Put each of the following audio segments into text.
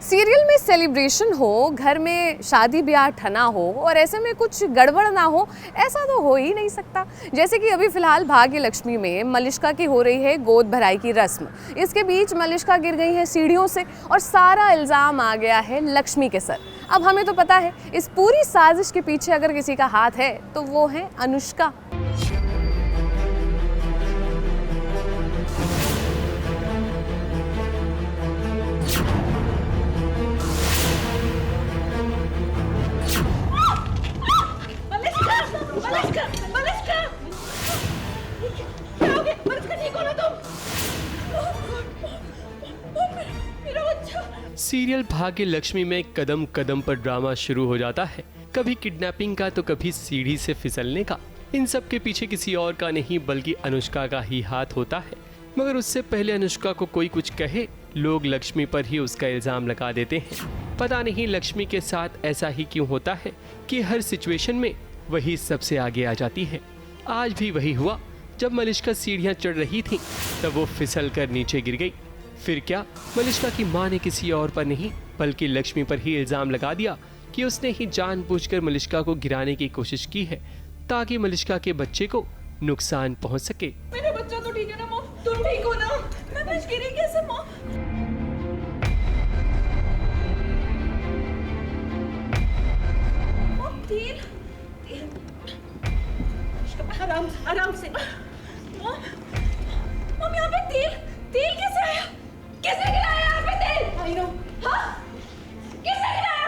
Serial में celebration हो, घर में शादी ब्याह ठना हो और ऐसे में कुछ गड़बड़ ना हो, ऐसा तो हो ही नहीं सकता। जैसे कि अभी फिलहाल भाग्य लक्ष्मी में मलिष्का की हो रही है गोद भराई की रस्म। इसके बीच मलिष्का गिर गई है सीढ़ियों से और सारा इल्ज़ाम आ गया है लक्ष्मी के सर। अब हमें तो पता है इस पूरी साजिश के पीछे अगर किसी का हाथ है तो वो है अनुष्का। सीरियल भाग्य लक्ष्मी में कदम कदम पर ड्रामा शुरू हो जाता है, कभी किडनैपिंग का तो कभी सीढ़ी से फिसलने का। इन सब के पीछे किसी और का नहीं बल्कि अनुष्का का ही हाथ होता है। मगर उससे पहले अनुष्का को कोई कुछ कहे, लोग लक्ष्मी पर ही उसका इल्जाम लगा देते हैं। पता नहीं लक्ष्मी के साथ ऐसा ही क्यों होता है कि हर सिचुएशन में वही सबसे आगे आ जाती है। आज भी वही हुआ। जब मलिष्का सीढ़ियां चढ़ रही थी तब वो फिसल कर नीचे गिर गई। फिर क्या, मलिष्का की मां ने किसी और पर नहीं बल्कि लक्ष्मी पर ही इल्जाम लगा दिया कि उसने ही जानबूझकर मलिष्का को गिराने की कोशिश की है ताकि मलिष्का के बच्चे को नुकसान पहुंच सके। मेरा बच्चा तो ठीक है ना मॉम? तुम ठीक हो ना? मैं बच गिरी कैसे मॉम? मॉम तेल आराम से मॉम यहाँ पे तेल कैसे आया? किसने गिराया यहाँ पे तेल? I know. हाँ, किसने गिराया?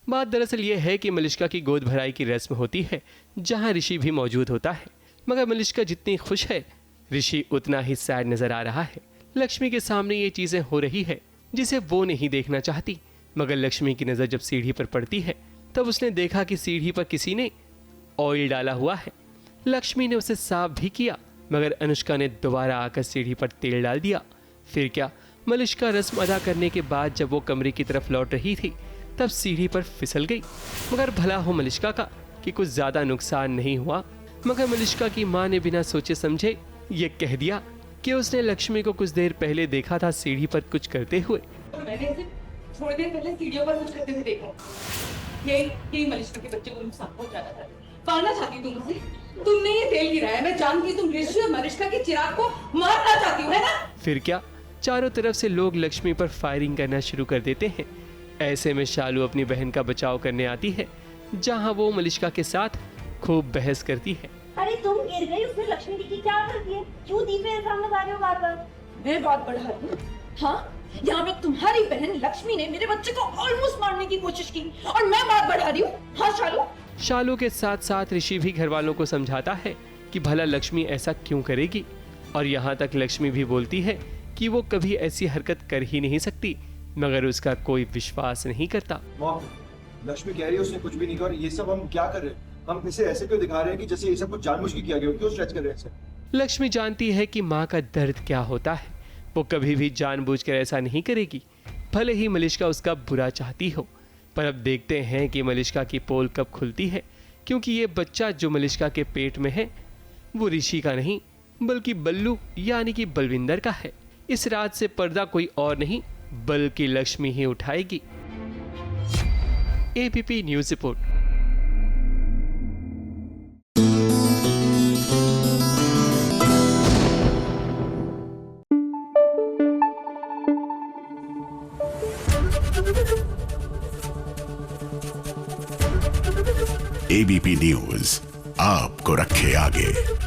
बात दरअसल ये है कि मलिष्का की गोद भराई की रस्म होती है जहां ऋषि भी मौजूद होता है। मगर मलिष्का जितनी खुश है, ऋषि उतना ही सैड नजर आ रहा है। लक्ष्मी के सामने ये चीजें हो रही है जिसे वो नहीं देखना चाहती। मगर लक्ष्मी की नजर जब सीढ़ी पर पड़ती है तब उसने देखा कि सीढ़ी पर किसी ने ऑयल डाला हुआ है। लक्ष्मी ने उसे साफ भी किया मगर अनुष्का ने दोबारा आकर सीढ़ी पर तेल डाल दिया। फिर क्या, मलिष्का रस्म अदा करने के बाद जब वो कमरे की तरफ लौट रही थी तब सीढ़ी पर फिसल गई। मगर भला हो मलिष्का का कि कुछ ज्यादा नुकसान नहीं हुआ। मगर मलिष्का की मां ने बिना सोचे समझे ये कह दिया कि उसने लक्ष्मी को कुछ देर पहले देखा था सीढ़ी पर कुछ करते हुए। मैंने इसे थोड़ी देर पहले सीढ़ियों पर कुछ करते हुए देखा। यही मलिष्का के बच्चे को नुकसान पहुंचाना था। पालना चाहती तुम मुझे? तुमने ये तेल गिराया। मैं जानती तुम ऋषि और मलिष्का के चिराग को मारना चाहती हो, है ना? फिर क्या, चारों तरफ से लोग लक्ष्मी पर फायरिंग करना शुरू कर देते हैं। ऐसे में शालू अपनी बहन का बचाव करने आती है जहां वो मलिष्का के साथ खूब बहस करती है। अरे तुम गिर गई, उसमें लक्ष्मी दी की क्या गलती है? क्यों दी पे इल्जाम लगा रहे हो बार बार? मैं बात बढ़ा रही हूँ? हाँ, यहाँ पे तुम्हारी बहन लक्ष्मी ने मेरे बच्चे को ऑलमोस्ट मारने की कोशिश की और मैं बात बढ़ा रही हूँ? हाँ शालू? शालू के साथ साथ ऋषि भी घर वालों को समझाता है कि भला लक्ष्मी ऐसा क्यों करेगी। और यहाँ तक लक्ष्मी भी बोलती है कि वो कभी ऐसी हरकत कर ही नहीं सकती, मगर उसका कोई विश्वास नहीं करता। मॉम, लक्ष्मी कह रही है उसने कुछ भी नहीं किया और ये सब हम क्या कर रहे हैं? हम इसे ऐसे क्यों दिखा रहे हैं कि जैसे ये सब कुछ जानबूझ के किया गया हो? क्यों स्ट्रेच कर रहे हैं इसे? लक्ष्मी जानती है कि माँ का दर्द क्या होता है। वो कभी भी जानबूझकर ऐसा नहीं करेगी, भले ही मलिष्का उसका बुरा चाहती हो। पर अब देखते हैं कि मलिष्का की पोल कब खुलती है, क्योंकि ये बच्चा जो मलिष्का के पेट में है वो ऋषि का नहीं बल्कि बल्लू यानी कि बलविंदर का है। इस रात से पर्दा कोई और नहीं बल्कि लक्ष्मी ही उठाएगी। ABP news report. ABP news आपको रखे आगे।